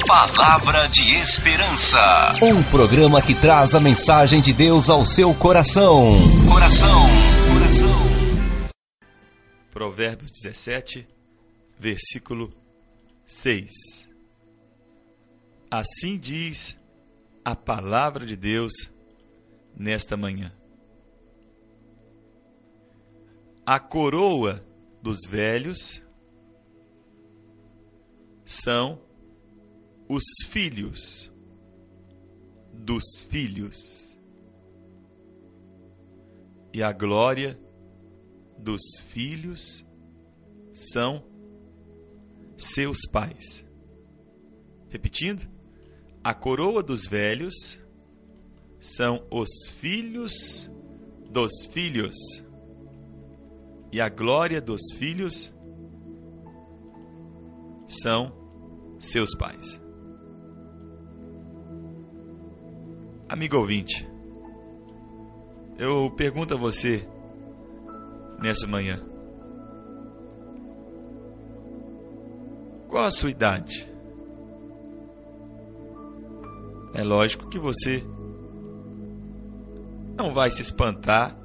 Palavra de Esperança. Um programa que traz a mensagem de Deus ao seu coração. Coração. Provérbios 17, versículo 6. Assim diz a palavra de Deus nesta manhã. A coroa dos velhos são os filhos dos filhos, e a glória dos filhos são seus pais. Repetindo, a coroa dos velhos são os filhos dos filhos, e a glória dos filhos são seus pais. Amigo ouvinte, eu pergunto a você nessa manhã: qual a sua idade? É lógico que você não vai se espantar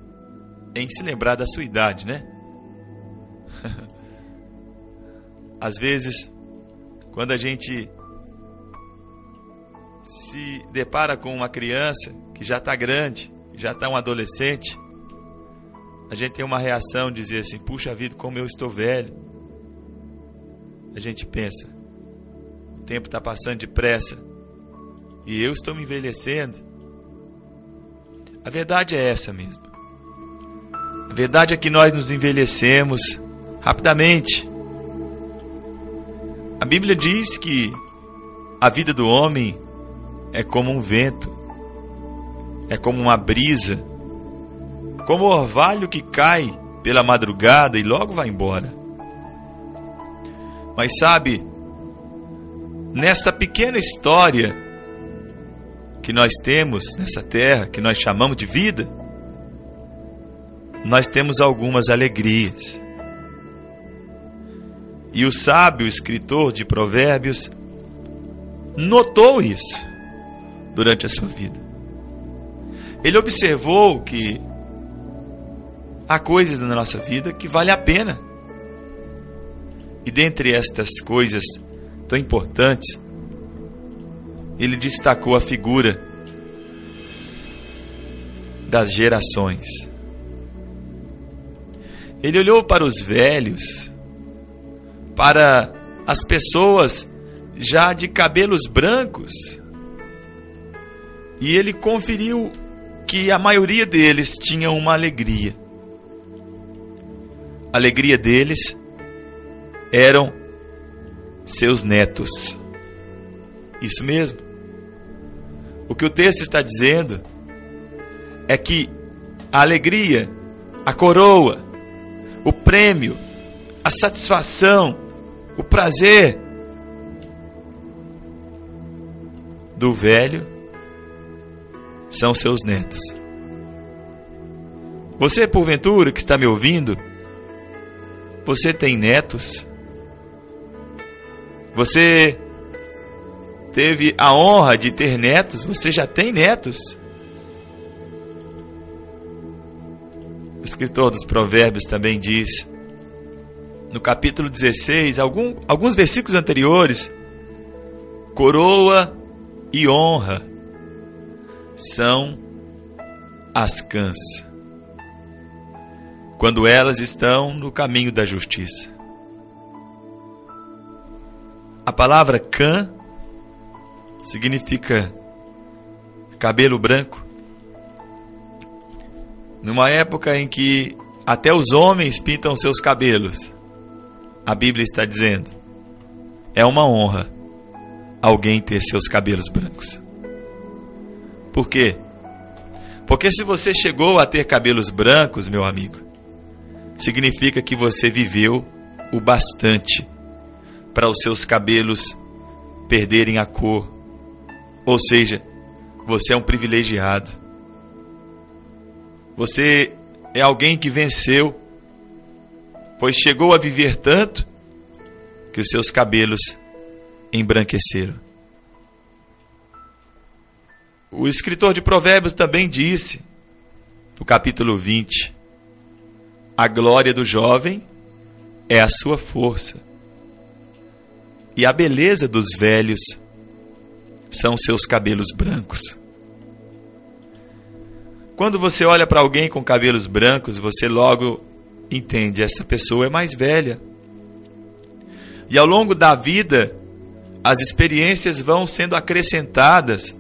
em se lembrar da sua idade, né? Às vezes, quando a gente se depara com uma criança que já está grande, já está um adolescente, a gente tem uma reação de dizer assim: puxa vida, como eu estou velho. A gente pensa, o tempo está passando depressa e eu estou me envelhecendo. A verdade é essa mesmo. A verdade é que nós nos envelhecemos rapidamente. A Bíblia diz que a vida do homem é como um vento, é como uma brisa, como o orvalho que cai pela madrugada e logo vai embora. Mas sabe, nessa pequena história que nós temos nessa terra, que nós chamamos de vida, nós temos algumas alegrias. E o sábio escritor de Provérbios notou isso durante a sua vida. Ele observou que há coisas na nossa vida que vale a pena. E dentre estas coisas tão importantes, ele destacou a figura das gerações. Ele olhou para os velhos, para as pessoas já de cabelos brancos, e ele conferiu que a maioria deles tinha uma alegria. A alegria deles eram seus netos. Isso mesmo. O que o texto está dizendo é que a alegria, a coroa, o prêmio, a satisfação, o prazer do velho são seus netos. Você, porventura, que está me ouvindo, você tem netos? Você teve a honra de ter netos? Você já tem netos? O escritor dos Provérbios também diz, no capítulo 16, alguns versículos anteriores: coroa e honra são as cãs, quando elas estão no caminho da justiça. A palavra cã significa cabelo branco. Numa época em que até os homens pintam seus cabelos, a Bíblia está dizendo: é uma honra alguém ter seus cabelos brancos. Por quê? Porque se você chegou a ter cabelos brancos, meu amigo, significa que você viveu o bastante para os seus cabelos perderem a cor. Ou seja, você é um privilegiado. Você é alguém que venceu, pois chegou a viver tanto que os seus cabelos embranqueceram. O escritor de Provérbios também disse, no capítulo 20, a glória do jovem é a sua força, e a beleza dos velhos são seus cabelos brancos. Quando você olha para alguém com cabelos brancos, você logo entende, essa pessoa é mais velha. E ao longo da vida, as experiências vão sendo acrescentadas.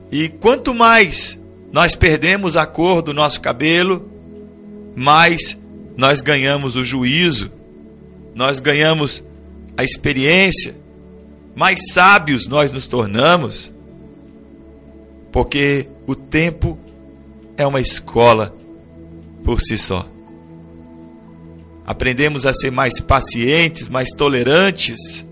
E quanto mais nós perdemos a cor do nosso cabelo, mais nós ganhamos o juízo, nós ganhamos a experiência, mais sábios nós nos tornamos, porque o tempo é uma escola por si só. Aprendemos a ser mais pacientes, mais tolerantes.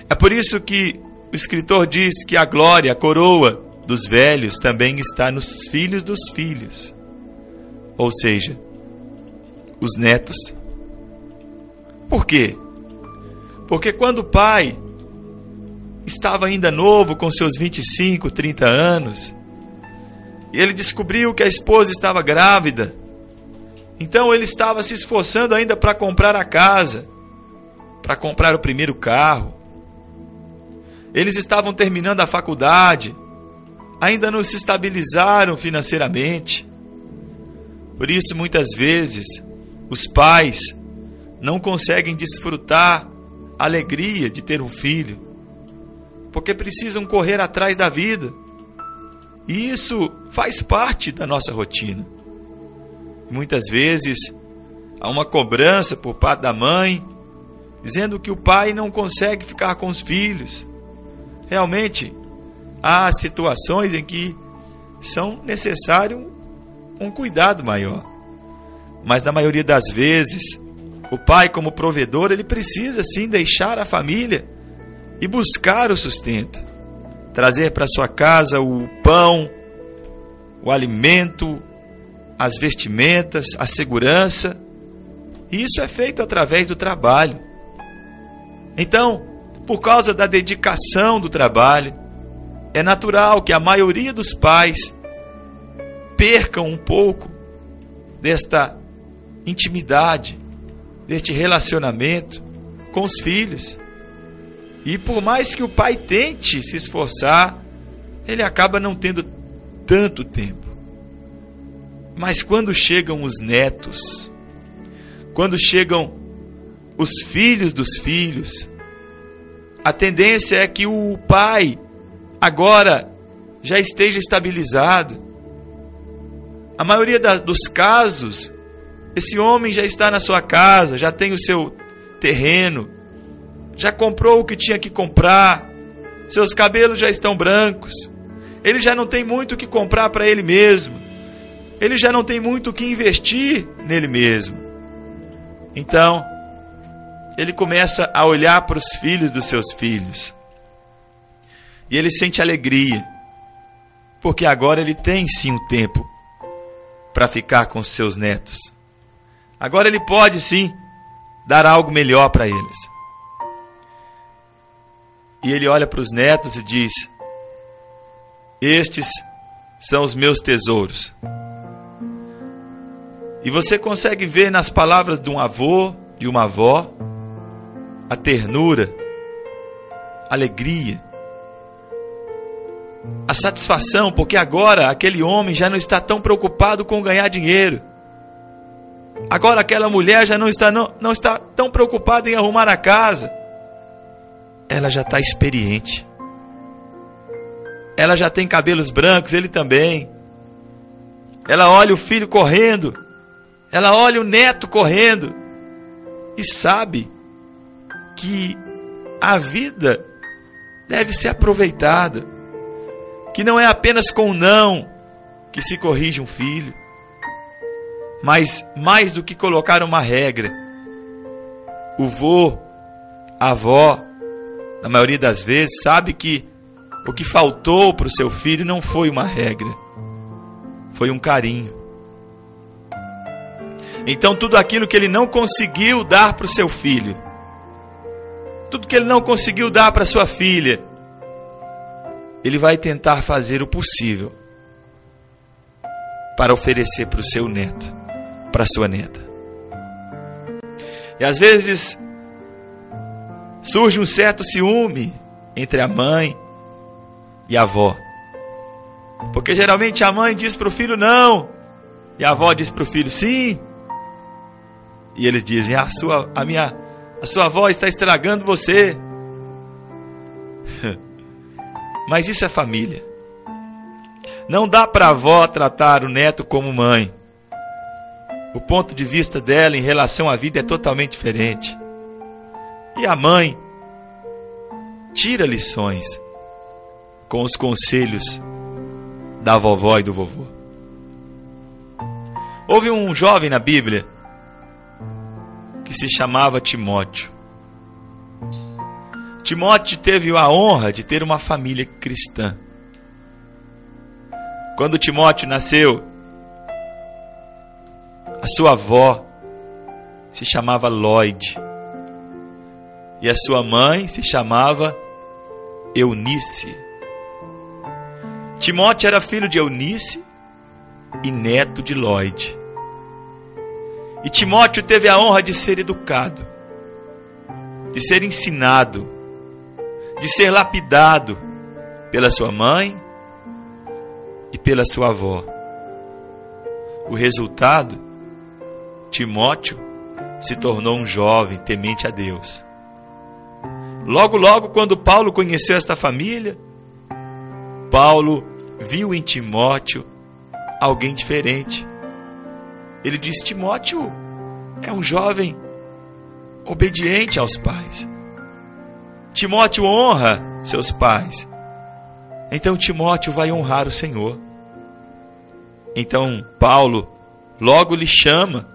É por isso que o escritor diz que a glória, a coroa dos velhos também está nos filhos dos filhos. Ou seja, os netos. Por quê? Porque quando o pai estava ainda novo, com seus 25, 30 anos, e ele descobriu que a esposa estava grávida, então ele estava se esforçando ainda para comprar a casa, para comprar o primeiro carro. Eles estavam terminando a faculdade, ainda não se estabilizaram financeiramente. Por isso, muitas vezes, os pais não conseguem desfrutar a alegria de ter um filho, porque precisam correr atrás da vida. E isso faz parte da nossa rotina. Muitas vezes, há uma cobrança por parte da mãe, dizendo que o pai não consegue ficar com os filhos. Realmente, há situações em que são necessário um cuidado maior. Mas na maioria das vezes, o pai, como provedor, ele precisa sim deixar a família e buscar o sustento. Trazer para sua casa o pão, o alimento, as vestimentas, a segurança. E isso é feito através do trabalho. Então, por causa da dedicação do trabalho, é natural que a maioria dos pais percam um pouco desta intimidade, deste relacionamento com os filhos. E por mais que o pai tente se esforçar, ele acaba não tendo tanto tempo. Mas quando chegam os netos, quando chegam os filhos dos filhos, a tendência é que o pai agora já esteja estabilizado. A maioria dos casos, esse homem já está na sua casa, já tem o seu terreno, já comprou o que tinha que comprar, seus cabelos já estão brancos, ele já não tem muito o que comprar para ele mesmo, ele já não tem muito o que investir nele mesmo. Então, ele começa a olhar para os filhos dos seus filhos. E ele sente alegria, porque agora ele tem sim um tempo para ficar com os seus netos. Agora ele pode sim dar algo melhor para eles. E ele olha para os netos e diz: estes são os meus tesouros. E você consegue ver nas palavras de um avô, de uma avó, a ternura, a alegria, a satisfação, porque agora aquele homem já não está tão preocupado com ganhar dinheiro. Agora aquela mulher já não está tão preocupada em arrumar a casa. Ela já está experiente. Ela já tem cabelos brancos, ele também. Ela olha o filho correndo, ela olha o neto correndo e sabe que a vida deve ser aproveitada, que não é apenas com o não que se corrige um filho, mas mais do que colocar uma regra, o vô, a avó, na maioria das vezes, sabe que o que faltou para o seu filho não foi uma regra, foi um carinho. Então tudo aquilo que ele não conseguiu dar para o seu filho, tudo que ele não conseguiu dar para sua filha, ele vai tentar fazer o possível para oferecer para o seu neto, para a sua neta. E às vezes surge um certo ciúme entre a mãe e a avó. Porque geralmente a mãe diz para o filho não, e a avó diz para o filho sim. E eles dizem, a sua avó está estragando você. Mas isso é família. Não dá para a avó tratar o neto como mãe. O ponto de vista dela em relação à vida é totalmente diferente. E a mãe tira lições com os conselhos da vovó e do vovô. Houve um jovem na Bíblia que se chamava Timóteo. Timóteo teve a honra de ter uma família cristã. Quando Timóteo nasceu, a sua avó se chamava Lloyd e a sua mãe se chamava Eunice. Timóteo era filho de Eunice e neto de Lloyd. E Timóteo teve a honra de ser educado, de ser ensinado, de ser lapidado pela sua mãe e pela sua avó. O resultado, Timóteo se tornou um jovem temente a Deus. Logo, quando Paulo conheceu esta família, Paulo viu em Timóteo alguém diferente. Ele disse, Timóteo é um jovem obediente aos pais. Timóteo honra seus pais. Então Timóteo vai honrar o Senhor. Então Paulo logo lhe chama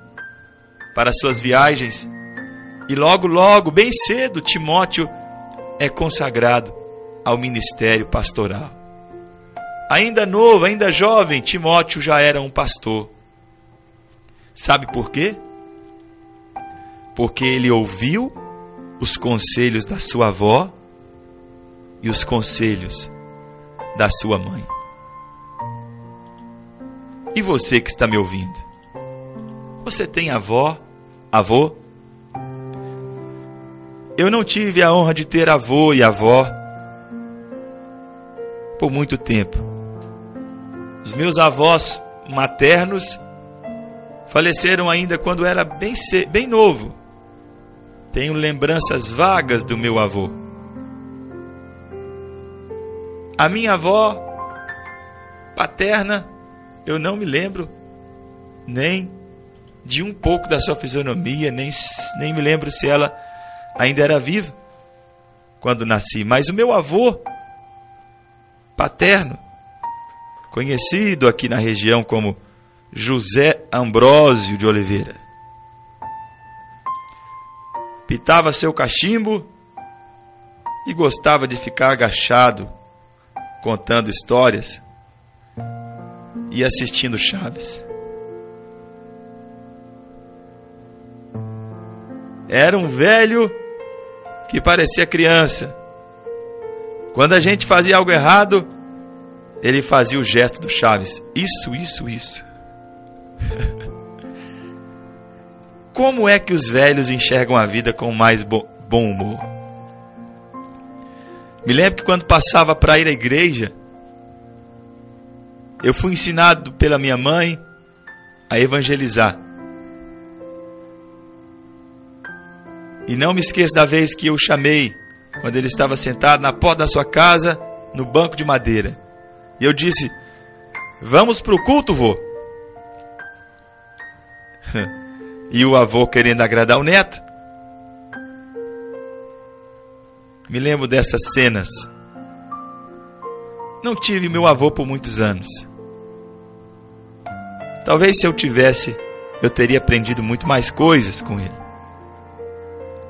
para suas viagens. E logo, bem cedo, Timóteo é consagrado ao ministério pastoral. Ainda novo, ainda jovem, Timóteo já era um pastor. Sabe por quê? Porque ele ouviu os conselhos da sua avó e os conselhos da sua mãe. E você que está me ouvindo? Você tem avó? Avô? Eu não tive a honra de ter avô e avó por muito tempo. Os meus avós maternos faleceram ainda quando era bem novo. Tenho lembranças vagas do meu avô. A minha avó paterna, eu não me lembro nem de um pouco da sua fisionomia, nem me lembro se ela ainda era viva quando nasci. Mas o meu avô paterno, conhecido aqui na região como José Ambrósio de Oliveira, pitava seu cachimbo e gostava de ficar agachado, contando histórias e assistindo Chaves. Era um velho que parecia criança. Quando a gente fazia algo errado, ele fazia o gesto do Chaves. Isso. Como é que os velhos enxergam a vida com mais bom humor? Me lembro que quando passava para ir à igreja, eu fui ensinado pela minha mãe a evangelizar. E não me esqueço da vez que eu o chamei, quando ele estava sentado na porta da sua casa, no banco de madeira. E eu disse, vamos para o culto, vô? E o avô querendo agradar o neto. Me lembro dessas cenas. Não tive meu avô por muitos anos. Talvez se eu tivesse, eu teria aprendido muito mais coisas com ele.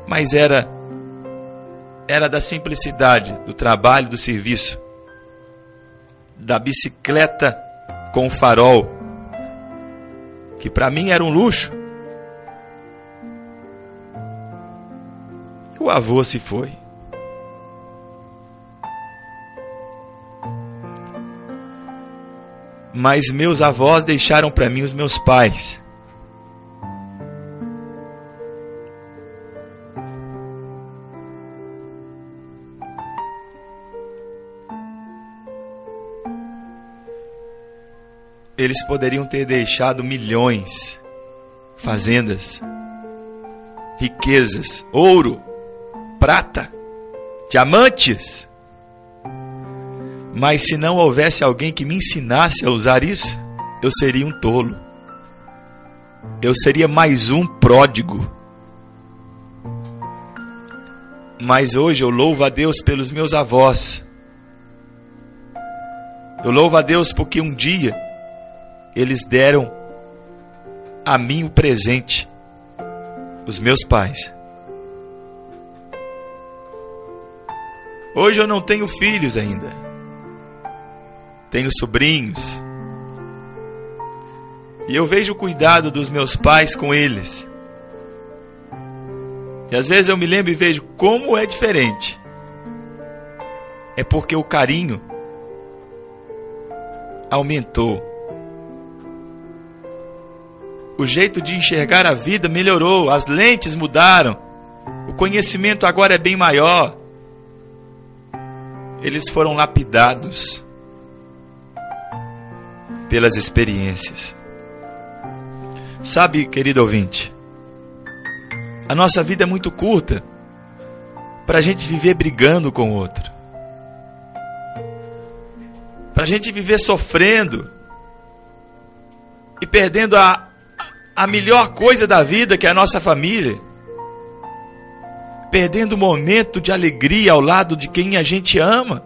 Mas era da simplicidade, do trabalho, do serviço, da bicicleta com o farol, que para mim era um luxo. E o avô se foi. mas meus avós deixaram para mim os meus pais. Eles poderiam ter deixado milhões, fazendas, riquezas, ouro, prata, diamantes. Mas se não houvesse alguém que me ensinasse a usar isso, eu seria um tolo. Eu seria mais um pródigo. Mas hoje eu louvo a Deus pelos meus avós. Eu louvo a Deus porque um dia eles deram a mim o presente, os meus pais. Hoje eu não tenho filhos ainda. Tenho sobrinhos. E eu vejo o cuidado dos meus pais com eles. E às vezes eu me lembro e vejo como é diferente. É porque o carinho aumentou. O jeito de enxergar a vida melhorou, as lentes mudaram, o conhecimento agora é bem maior. Eles foram lapidados pelas experiências. Sabe, querido ouvinte, a nossa vida é muito curta para a gente viver brigando com o outro, para a gente viver sofrendo e perdendo a melhor coisa da vida, que é a nossa família, perdendo o momento de alegria ao lado de quem a gente ama.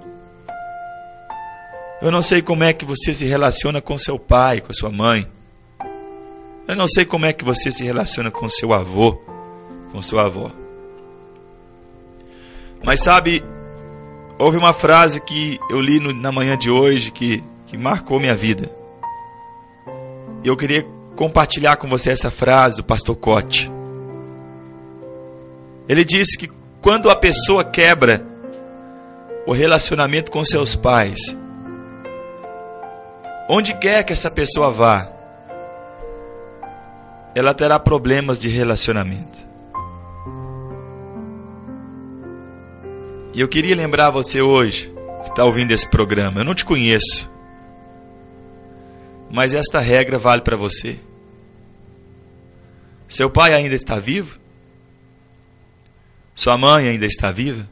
Eu não sei como é que você se relaciona com seu pai, com sua mãe. Eu não sei como é que você se relaciona com seu avô, com sua avó. Mas sabe, houve uma frase que eu li na manhã de hoje que marcou minha vida. E eu queria compartilhar com você essa frase do pastor Cote. Ele disse que quando a pessoa quebra o relacionamento com seus pais, onde quer que essa pessoa vá, ela terá problemas de relacionamento. E eu queria lembrar você hoje, que está ouvindo esse programa, eu não te conheço, mas esta regra vale para você. Seu pai ainda está vivo? Sua mãe ainda está viva?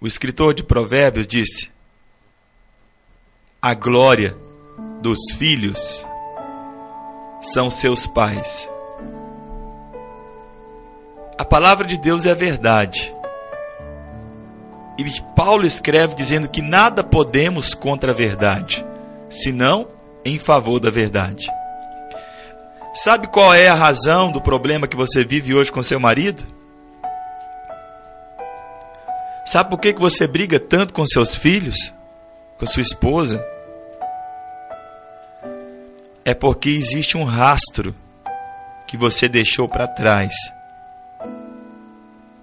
O escritor de Provérbios disse: a glória dos filhos são seus pais. A palavra de Deus é a verdade. E Paulo escreve dizendo que nada podemos contra a verdade, senão em favor da verdade. Sabe qual é a razão do problema que você vive hoje com seu marido? Sabe por que você briga tanto com seus filhos, com sua esposa? É porque existe um rastro que você deixou para trás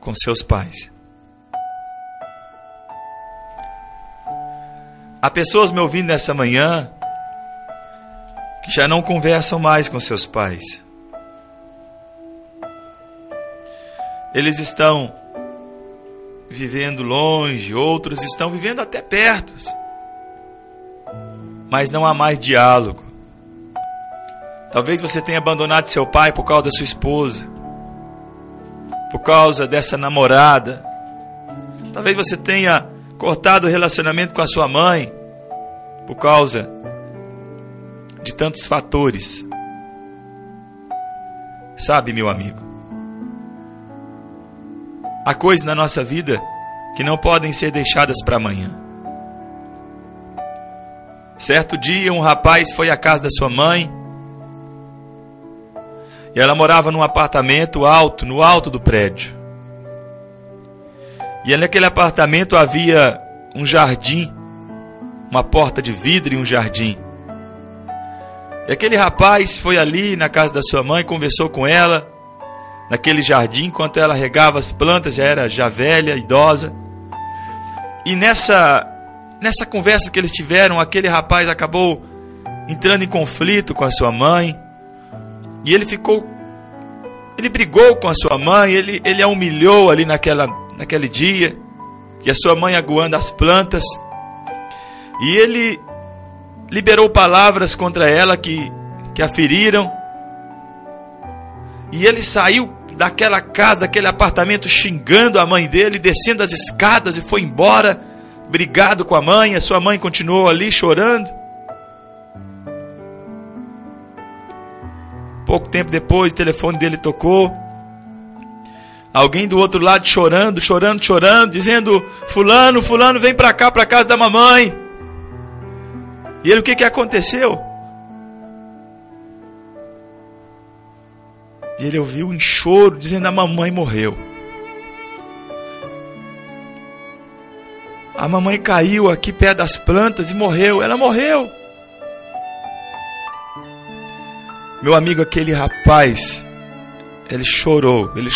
com seus pais. Há pessoas me ouvindo nessa manhã que já não conversam mais com seus pais. Eles estão vivendo longe, outros estão vivendo até perto, mas não há mais diálogo. Talvez você tenha abandonado seu pai por causa da sua esposa, por causa dessa namorada. Talvez você tenha cortado o relacionamento com a sua mãe por causa de tantos fatores. Sabe, meu amigo, há coisas na nossa vida que não podem ser deixadas para amanhã. Certo dia, um rapaz foi à casa da sua mãe e ela morava num apartamento alto, no alto do prédio. E naquele apartamento havia um jardim, uma porta de vidro e um jardim. E aquele rapaz foi ali na casa da sua mãe, conversou com ela, naquele jardim, enquanto ela regava as plantas, já era velha, idosa. E nessa conversa que eles tiveram, aquele rapaz acabou entrando em conflito com a sua mãe. E ele brigou com a sua mãe, ele a humilhou ali naquele dia. E a sua mãe aguando as plantas. E ele liberou palavras contra ela que a feriram. E ele saiu daquela casa, daquele apartamento, xingando a mãe dele, descendo as escadas e foi embora, brigado com a mãe. A sua mãe continuou ali chorando. Pouco tempo depois, o telefone dele tocou. Alguém do outro lado chorando, dizendo: fulano, vem pra cá, pra casa da mamãe. E ele, o que aconteceu? E ele ouviu um choro, dizendo: a mamãe morreu. A mamãe caiu aqui perto das plantas e morreu. Ela morreu. Meu amigo, aquele rapaz, ele chorou. Ele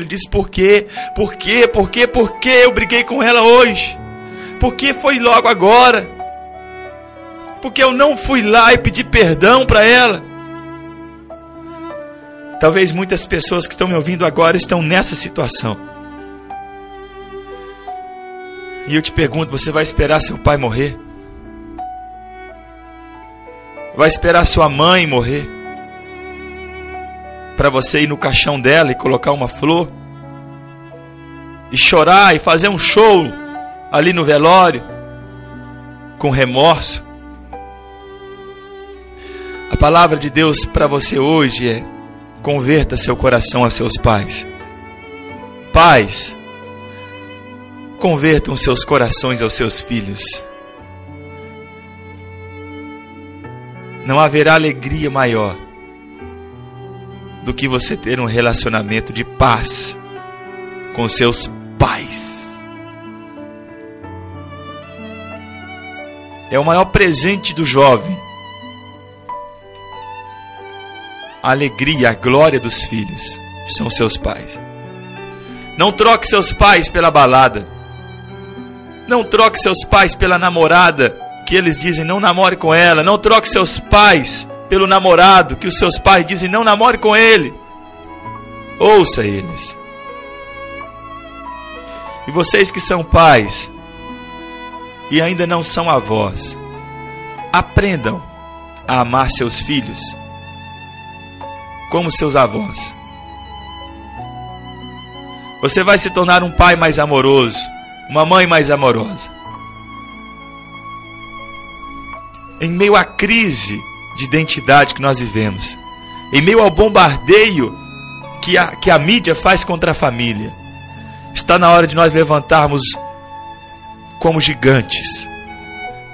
disse: por quê? Por quê eu briguei com ela hoje? Por que foi logo agora? Porque eu não fui lá e pedi perdão para ela. Talvez muitas pessoas que estão me ouvindo agora estão nessa situação. E eu te pergunto, você vai esperar seu pai morrer? Vai esperar sua mãe morrer para você ir no caixão dela e colocar uma flor? E chorar e fazer um show ali no velório com remorso? A palavra de Deus para você hoje é: converta seu coração a seus pais. Pais, convertam seus corações aos seus filhos. Não haverá alegria maior do que você ter um relacionamento de paz com seus pais. É o maior presente do jovem. A alegria, a glória dos filhos são seus pais. Não troque seus pais pela balada. Não troque seus pais pela namorada que eles dizem: não namore com ela. Não troque seus pais pelo namorado que os seus pais dizem: não namore com ele. Ouça eles. E vocês que são pais e ainda não são avós, aprendam a amar seus filhos como seus avós. Você vai se tornar um pai mais amoroso, uma mãe mais amorosa. Em meio à crise de identidade que nós vivemos, em meio ao bombardeio que a mídia faz contra a família, está na hora de nós levantarmos como gigantes,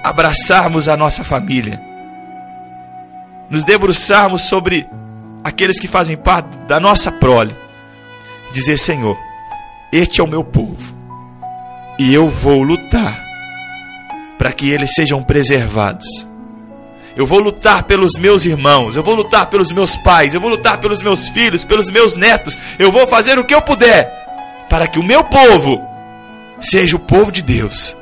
abraçarmos a nossa família, nos debruçarmos sobre aqueles que fazem parte da nossa prole, dizer: Senhor, este é o meu povo e eu vou lutar para que eles sejam preservados. Eu vou lutar pelos meus irmãos, eu vou lutar pelos meus pais, eu vou lutar pelos meus filhos, pelos meus netos. Eu vou fazer o que eu puder para que o meu povo seja o povo de Deus,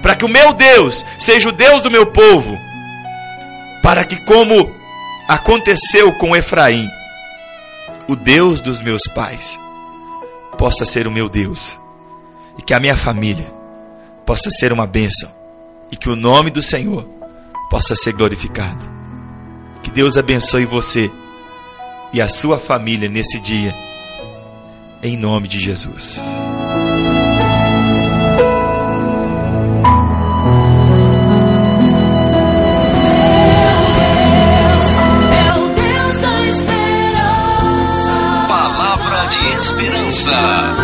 para que o meu Deus seja o Deus do meu povo, para que, como aconteceu com Efraim, o Deus dos meus pais possa ser o meu Deus, e que a minha família possa ser uma bênção, e que o nome do Senhor possa ser glorificado. Que Deus abençoe você e a sua família nesse dia, em nome de Jesus. Palavra de esperança.